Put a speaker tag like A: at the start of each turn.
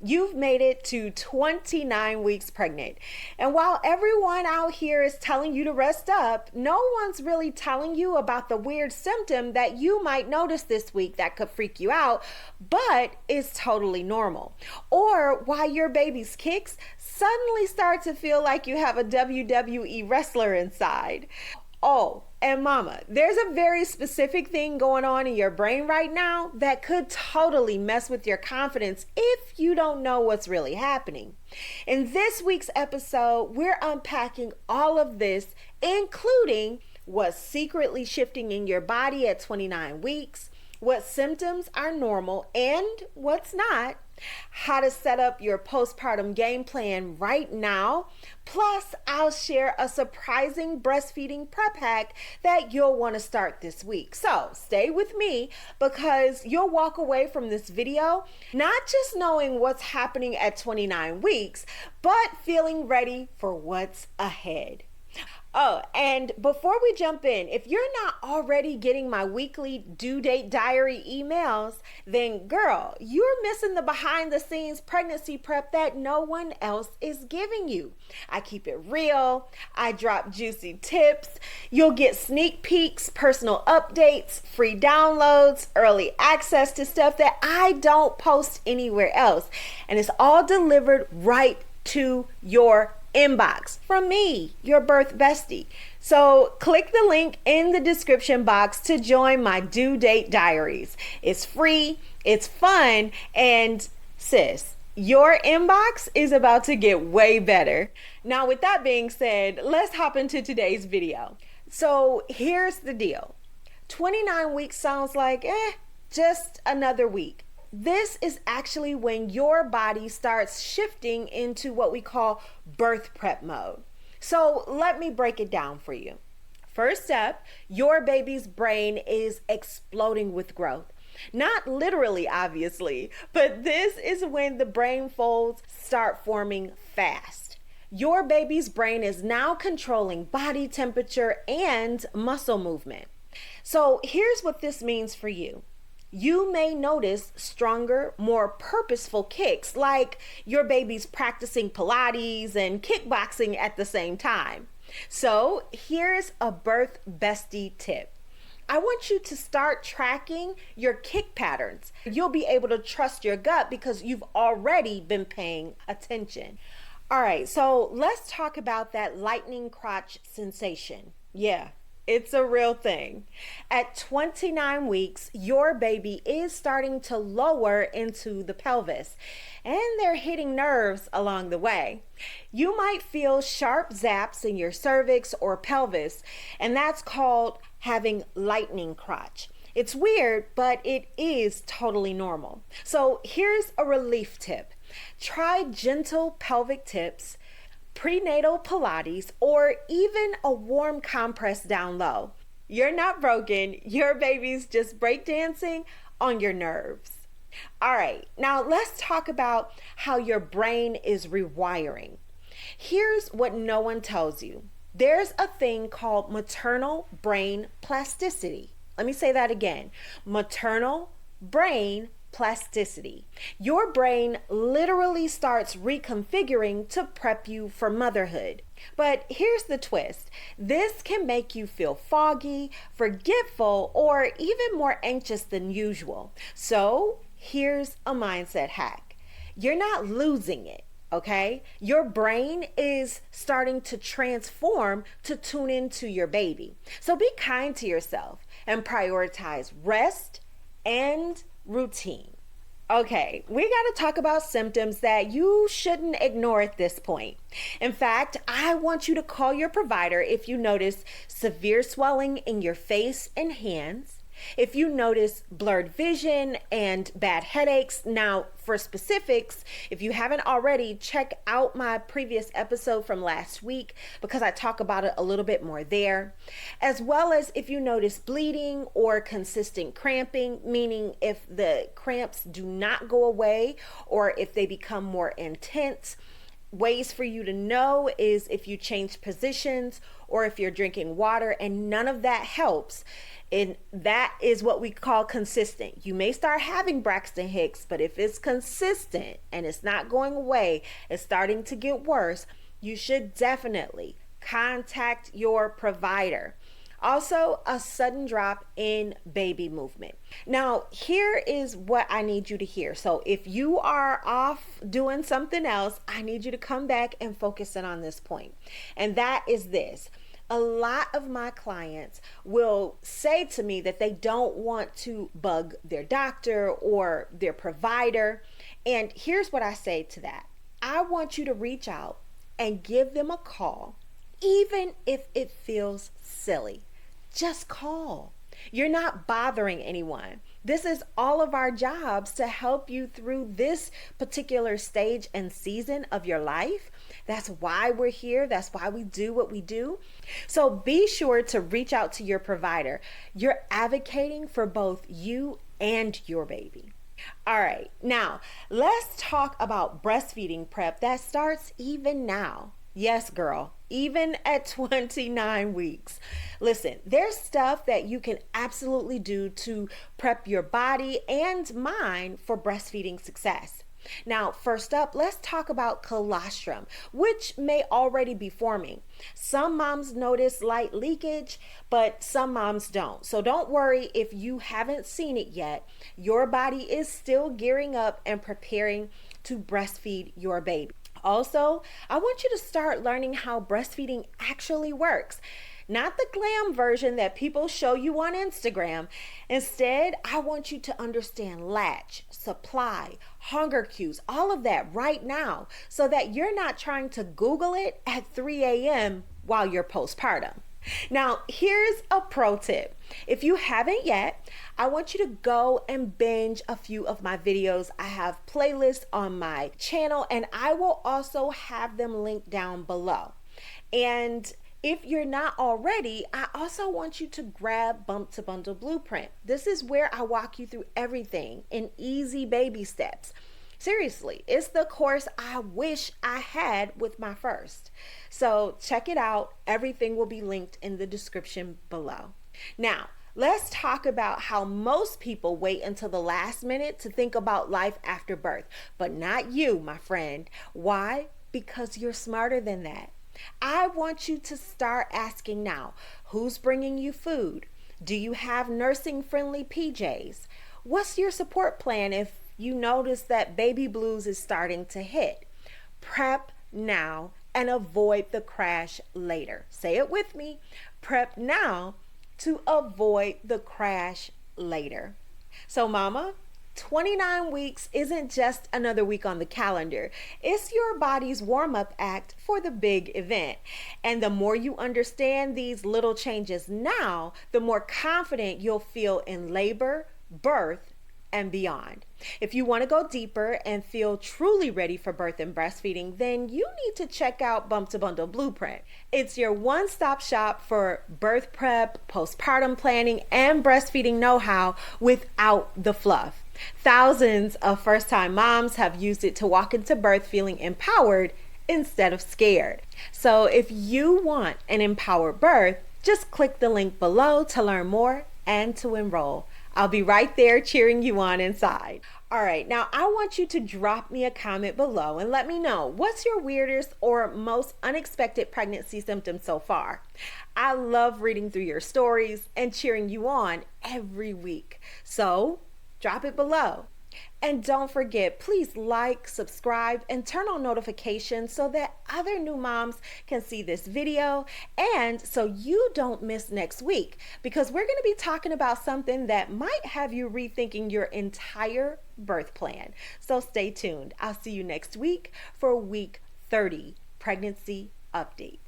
A: You've made it to 29 weeks pregnant. And while everyone out here is telling you to rest up, no one's really telling you about the weird symptom that you might notice this week that could freak you out, but is totally normal. Or why your baby's kicks suddenly start to feel like you have a WWE wrestler inside. Oh, and mama, there's a very specific thing going on in your brain right now that could totally mess with your confidence if you don't know what's really happening. In this week's episode, we're unpacking all of this, including what's secretly shifting in your body at 29 weeks, what symptoms are normal and what's not, how to set up your postpartum game plan right now. Plus, I'll share a surprising breastfeeding prep hack that you'll want to start this week. So stay with me because you'll walk away from this video not just knowing what's happening at 29 weeks, but feeling ready for what's ahead. Oh, and before we jump in, if you're not already getting my weekly due date diary emails, then girl, you're missing the behind the scenes pregnancy prep that no one else is giving you. I keep it real. I drop juicy tips. You'll get sneak peeks, personal updates, free downloads, early access to stuff that I don't post anywhere else. And it's all delivered right to your inbox from me, your birth bestie. So click the link in the description box to join my due date diaries. It's free, it's fun, and sis, your inbox is about to get way better. Now, with that being said, let's hop into today's video. So here's the deal. 29 weeks sounds like, just another week. This is actually when your body starts shifting into what we call birth prep mode. So let me break it down for you. First up, your baby's brain is exploding with growth. Not literally, obviously, but this is when the brain folds start forming fast. Your baby's brain is now controlling body temperature and muscle movement. So here's what this means for you. You may notice stronger, more purposeful kicks, like your baby's practicing Pilates and kickboxing at the same time. So here's a birth bestie tip. I want you to start tracking your kick patterns. You'll be able to trust your gut because you've already been paying attention. All right, so let's talk about that lightning crotch sensation. Yeah. It's a real thing. At 29 weeks, your baby is starting to lower into the pelvis, and they're hitting nerves along the way. You might feel sharp zaps in your cervix or pelvis, and that's called having lightning crotch. It's weird, but it is totally normal. So here's a relief tip. Try gentle pelvic tips, prenatal Pilates, or even a warm compress down low. You're not broken. Your baby's just breakdancing on your nerves. All right, now let's talk about how your brain is rewiring. Here's what no one tells you. There's a thing called maternal brain plasticity. Let me say that again. Maternal brain plasticity. Your brain literally starts reconfiguring to prep you for motherhood. But here's the twist. This can make you feel foggy, forgetful, or even more anxious than usual. So here's a mindset hack. You're not losing it, okay? Your brain is starting to transform to tune into your baby. So be kind to yourself and prioritize rest and routine. Okay, we got to talk about symptoms that you shouldn't ignore at this point. In fact, I want you to call your provider if you notice severe swelling in your face and hands, if you notice blurred vision and bad headaches. Now, for specifics, if you haven't already, check out my previous episode from last week because I talk about it a little bit more there. As well as if you notice bleeding or consistent cramping, meaning if the cramps do not go away or if they become more intense. ways for you to know is if you change positions or if you're drinking water and none of that helps. And that is what we call consistent. You may start having Braxton Hicks, but if it's consistent and it's not going away, it's starting to get worse, you should definitely contact your provider. Also, a sudden drop in baby movement. Now, here is what I need you to hear. So if you are off doing something else, I need you to come back and focus in on this point. And that is this. A lot of my clients will say to me that they don't want to bug their doctor or their provider. And here's what I say to that. I want you to reach out and give them a call, even if it feels silly. Just call. You're not bothering anyone. This is all of our jobs to help you through this particular stage and season of your life. That's why we're here. That's why we do what we do. So be sure to reach out to your provider. You're advocating for both you and your baby. All right, now let's talk about breastfeeding prep that starts even now. Yes, girl, even at 29 weeks. Listen, there's stuff that you can absolutely do to prep your body and mind for breastfeeding success. Now, first up, let's talk about colostrum, which may already be forming. Some moms notice light leakage, but some moms don't. So don't worry if you haven't seen it yet. Your body is still gearing up and preparing to breastfeed your baby. Also, I want you to start learning how breastfeeding actually works. Not the glam version that people show you on Instagram. Instead, I want you to understand latch, supply, hunger cues, all of that right now so that you're not trying to Google it at 3 a.m. while you're postpartum. Now, here's a pro tip. If you haven't yet, I want you to go and binge a few of my videos. I have playlists on my channel and I will also have them linked down below. And if you're not already, I also want you to grab Bump to Bundle Blueprint. This is where I walk you through everything in easy baby steps. Seriously, it's the course I wish I had with my first. So check it out. Everything will be linked in the description below. Now, let's talk about how most people wait until the last minute to think about life after birth, but not you, my friend. Why? Because you're smarter than that. I want you to start asking now, who's bringing you food? Do you have nursing-friendly PJs? What's your support plan if you notice that baby blues is starting to hit? Prep now and avoid the crash later. Say it with me. Prep now to avoid the crash later. So mama, 29 weeks isn't just another week on the calendar. It's your body's warm-up act for the big event. And the more you understand these little changes now, the more confident you'll feel in labor, birth, and beyond. If you want to go deeper and feel truly ready for birth and breastfeeding, then you need to check out Bump to Bundle Blueprint. It's your one-stop shop for birth prep, postpartum planning, and breastfeeding know-how without the fluff. Thousands of first-time moms have used it to walk into birth feeling empowered instead of scared. So if you want an empowered birth, just click the link below to learn more and to enroll. I'll be right there cheering you on inside. All right, now I want you to drop me a comment below and let me know what's your weirdest or most unexpected pregnancy symptom so far. I love reading through your stories and cheering you on every week. So drop it below. And don't forget, please like, subscribe, and turn on notifications so that other new moms can see this video and so you don't miss next week, because we're going to be talking about something that might have you rethinking your entire birth plan. So stay tuned. I'll see you next week for week 30 pregnancy updates.